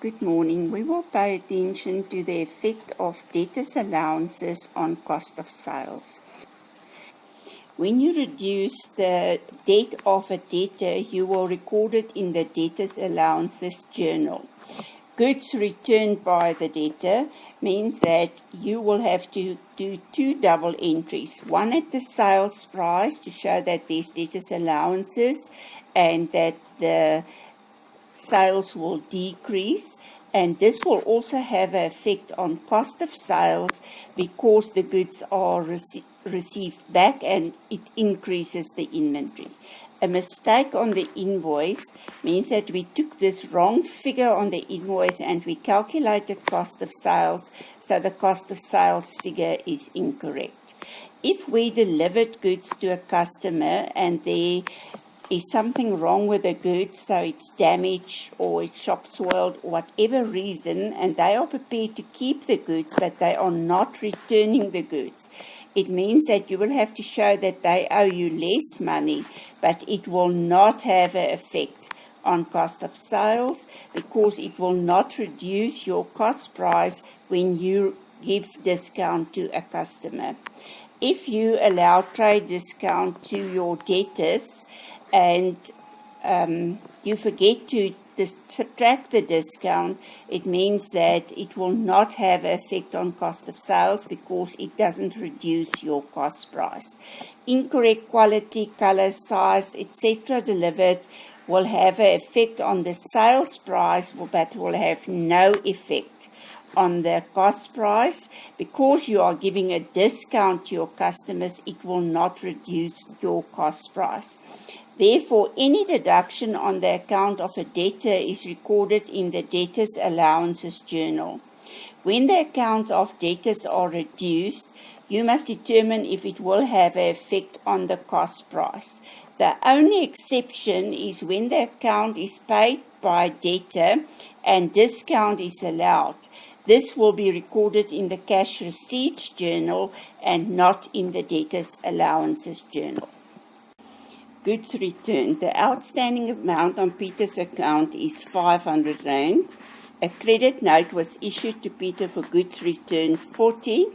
Good morning. We will pay attention to the effect of debtors allowances on cost of sales. When you reduce the debt of a debtor, you will record it in the debtors allowances journal. Goods returned by the debtor means that you will have to do two double entries. One at the sales price to show that there's debtors allowances and that the sales will decrease, and this will also have an effect on cost of sales because the goods are received back and it increases the inventory. A mistake on the invoice means that we took this wrong figure on the invoice and we calculated cost of sales, so the cost of sales figure is incorrect. If we delivered goods to a customer and there is something wrong with the goods, so it's damaged or it's shop soiled or whatever reason, and they are prepared to keep the goods but they are not returning the goods, it means that you will have to show that they owe you less money, but it will not have an effect on cost of sales because it will not reduce your cost price when you give discount to a customer. If you allow trade discount to your debtors and you forget to subtract the discount, it means that it will not have an effect on cost of sales because it doesn't reduce your cost price. Incorrect quality, color, size, etc. delivered will have an effect on the sales price, but will have no effect on the cost price. Because you are giving a discount to your customers, it will not reduce your cost price. Therefore, any deduction on the account of a debtor is recorded in the Debtors Allowances journal. When the accounts of debtors are reduced, you must determine if it will have an effect on the cost price. The only exception is when the account is paid by debtor and discount is allowed. This will be recorded in the Cash Receipts journal and not in the Debtors Allowances journal. Goods returned. The outstanding amount on Peter's account is 500 Rand. A credit note was issued to Peter for goods returned 40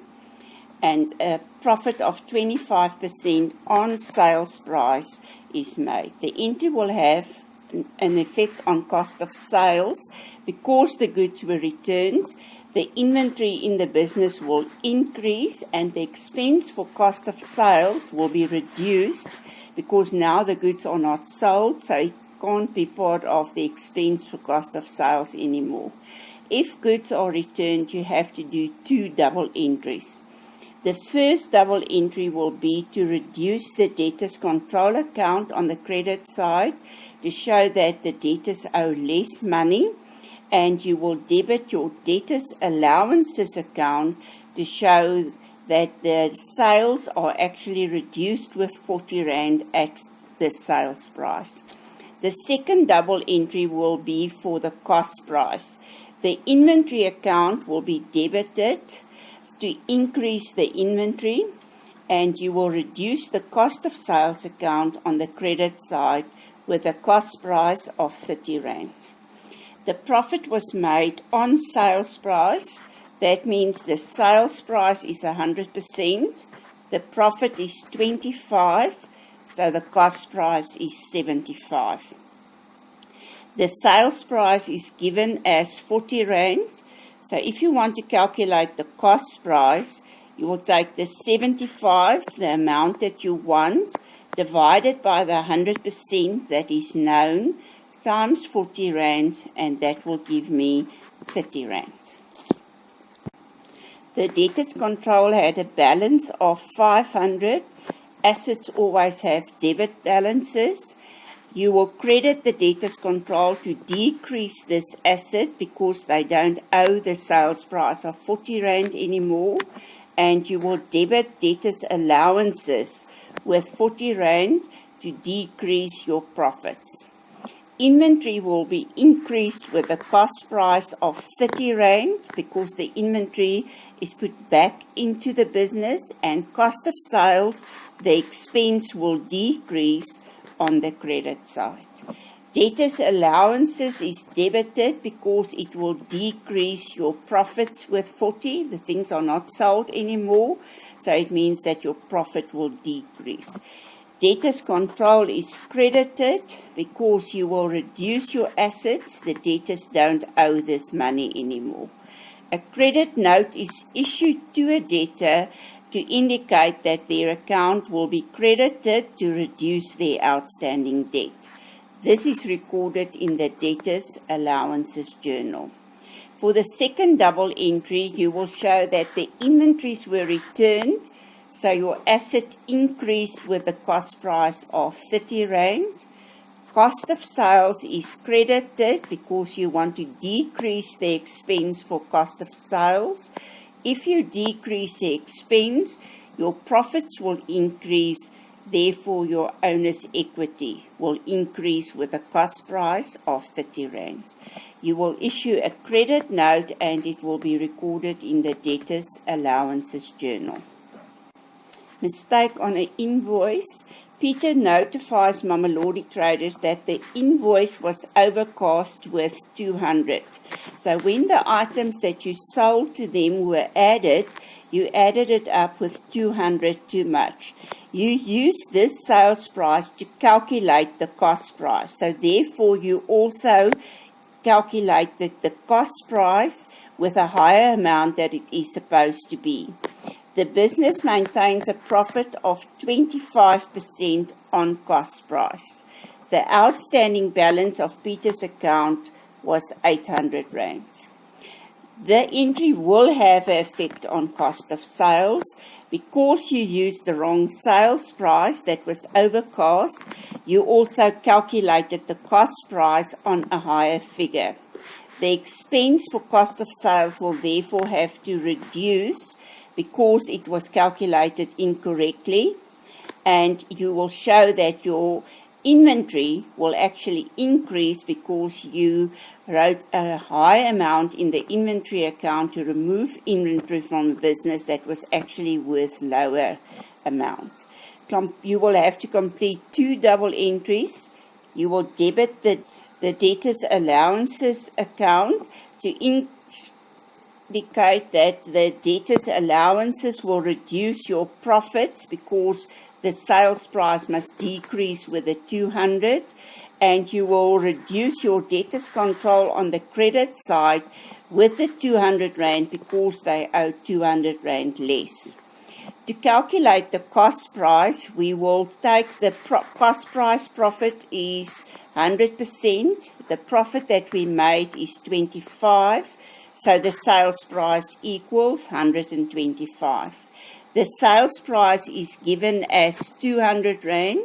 and a profit of 25% on sales price is made. The entry will have an effect on cost of sales because the goods were returned. The inventory in the business will increase and the expense for cost of sales will be reduced because now the goods are not sold, so it can't be part of the expense for cost of sales anymore. If goods are returned, you have to do two double entries. The first double entry will be to reduce the debtors control account on the credit side to show that the debtors owe less money, and you will debit your debtors allowances account to show that the sales are actually reduced with 40 Rand at the sales price. The second double entry will be for the cost price. The inventory account will be debited to increase the inventory, and you will reduce the cost of sales account on the credit side with a cost price of 30 Rand. The profit was made on sales price. That means the sales price is 100%, the profit is 25, so the cost price is 75. The sales price is given as 40 Rand. So if you want to calculate the cost price, you will take the 75, the amount that you want, divided by the 100% that is known, times 40 Rand, and that will give me 30 Rand. The debtors control had a balance of 500. Assets always have debit balances. You will credit the debtors control to decrease this asset because they don't owe the sales price of 40 Rand anymore, and you will debit debtors allowances with 40 Rand to decrease your profits. Inventory will be increased with a cost price of 30 Rand because the inventory is put back into the business, and cost of sales, the expense will decrease on the credit side. Debtors allowances is debited because it will decrease your profits with 40. The things are not sold anymore, so it means that your profit will decrease. Debtors control is credited because you will reduce your assets. The debtors don't owe this money anymore. A credit note is issued to a debtor to indicate that their account will be credited to reduce their outstanding debt. This is recorded in the Debtors Allowances Journal. For the second double entry, you will show that the inventories were returned, so your asset increased with the cost price of 30 Rand. Cost of sales is credited because you want to decrease the expense for cost of sales. If you decrease the expense, your profits will increase. Therefore, your owner's equity will increase with a cost price of 30 Rand. You will issue a credit note and it will be recorded in the Debtors Allowances Journal. Mistake on an invoice. Peter notifies Mamelodi traders that the invoice was overcast with 200. So when the items that you sold to them were added, you added it up with 200 too much. You use this sales price to calculate the cost price. So therefore, you also calculate the cost price with a higher amount that it is supposed to be. The business maintains a profit of 25% on cost price. The outstanding balance of Peter's account was 800 Rand. The entry will have an effect on cost of sales. Because you used the wrong sales price that was overcast, you also calculated the cost price on a higher figure. The expense for cost of sales will therefore have to reduce because it was calculated incorrectly, and you will show that your inventory will actually increase because you wrote a high amount in the inventory account to remove inventory from a business that was actually worth lower amount. You will have to complete 2 double entries. You will debit the debtors allowances account to indicate that the debtors allowances will reduce your profits because the sales price must decrease with the 200, and you will reduce your debtors control on the credit side with the 200 Rand because they owe 200 Rand less. To calculate the cost price, we will take the cost price profit is 100%. The profit that we made is 25, so the sales price equals 125. The sales price is given as 200 Rand.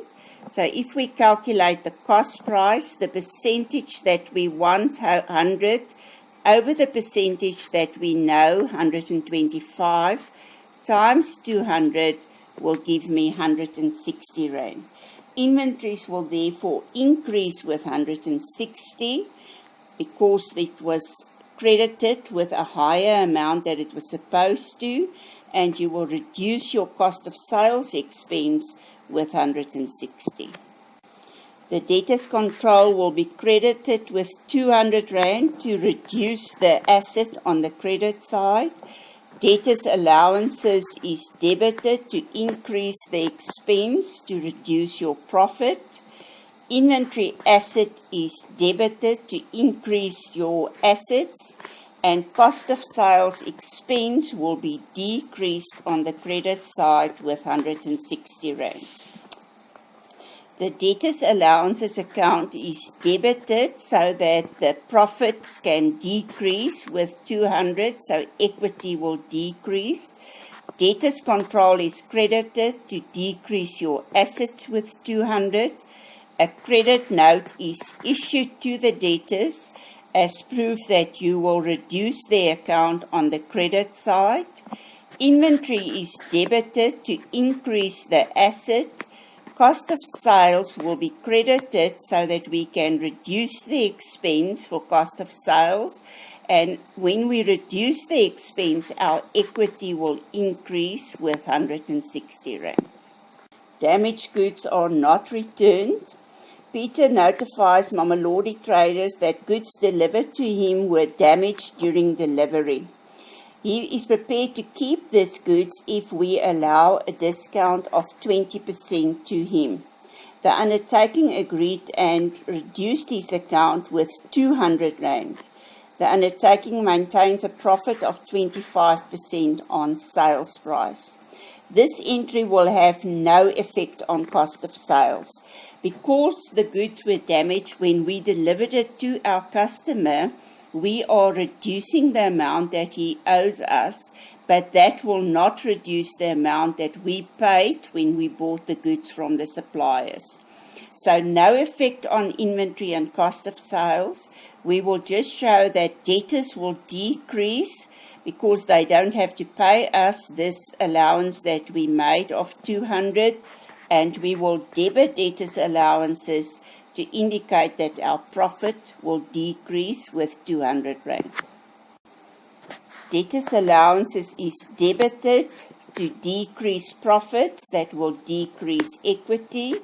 So if we calculate the cost price, the percentage that we want, 100, over the percentage that we know, 125, times 200 will give me 160 Rand. Inventories will therefore increase with 160 because it was credited with a higher amount that it was supposed to, and you will reduce your cost of sales expense with 160. The debtors control will be credited with 200 Rand to reduce the asset on the credit side. Debtors allowances is debited to increase the expense to reduce your profit. Inventory asset is debited to increase your assets, and cost of sales expense will be decreased on the credit side with 160 Rand. The debtors allowances account is debited so that the profits can decrease with 200, so equity will decrease. Debtors control is credited to decrease your assets with 200. A credit note is issued to the debtors as proof that you will reduce their account on the credit side. Inventory is debited to increase the asset. Cost of sales will be credited so that we can reduce the expense for cost of sales. And when we reduce the expense, our equity will increase with 160 Rand. Damaged goods are not returned. Peter notifies Mamelodi traders that goods delivered to him were damaged during delivery. He is prepared to keep these goods if we allow a discount of 20% to him. The undertaking agreed and reduced his account with 200 Rand. The undertaking maintains a profit of 25% on sales price. This entry will have no effect on cost of sales. Because the goods were damaged when we delivered it to our customer, we are reducing the amount that he owes us, but that will not reduce the amount that we paid when we bought the goods from the suppliers. So no effect on inventory and cost of sales. We will just show that debtors will decrease because they don't have to pay us this allowance that we made of 200, and we will debit debtors allowances to indicate that our profit will decrease with 200 Rand. Debtors allowances is debited to decrease profits, that will decrease equity.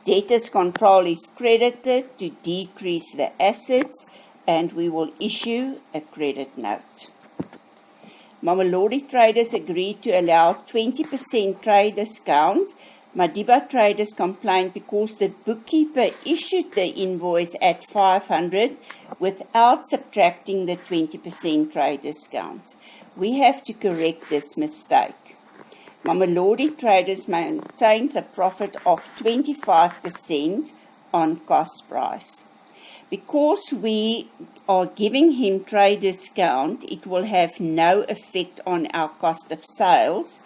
Debtors control is credited to decrease the assets, and we will issue a credit note. Mamelodi traders agreed to allow 20% trade discount. Madiba traders complained because the bookkeeper issued the invoice at 500 without subtracting the 20% trade discount. We have to correct this mistake. Mamelodi traders maintains a profit of 25% on cost price. Because we are giving him trade discount, it will have no effect on our cost of sales,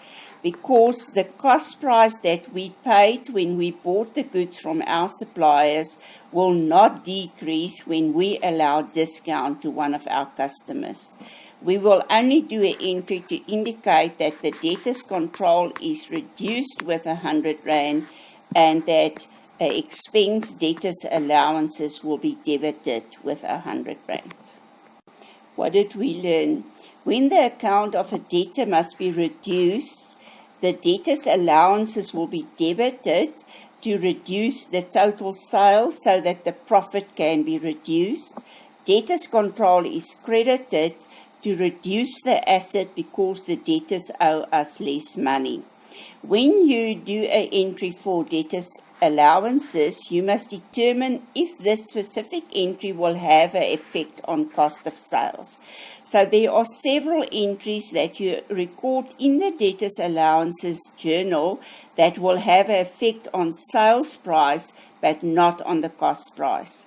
because the cost price that we paid when we bought the goods from our suppliers will not decrease when we allow discount to one of our customers. We will only do an entry to indicate that the debtors control is reduced with 100 Rand and that expense debtors allowances will be debited with 100 Rand. What did we learn? When the account of a debtor must be reduced, the debtors allowances will be debited to reduce the total sales so that the profit can be reduced. Debtors control is credited to reduce the asset because the debtors owe us less money. When you do an entry for debtors allowances, you must determine if this specific entry will have an effect on cost of sales. So there are several entries that you record in the debtors allowances journal that will have an effect on sales price but not on the cost price.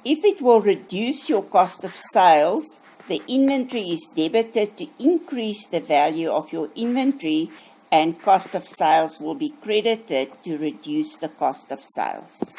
If it will reduce your cost of sales, the inventory is debited to increase the value of your inventory, and cost of sales will be credited to reduce the cost of sales.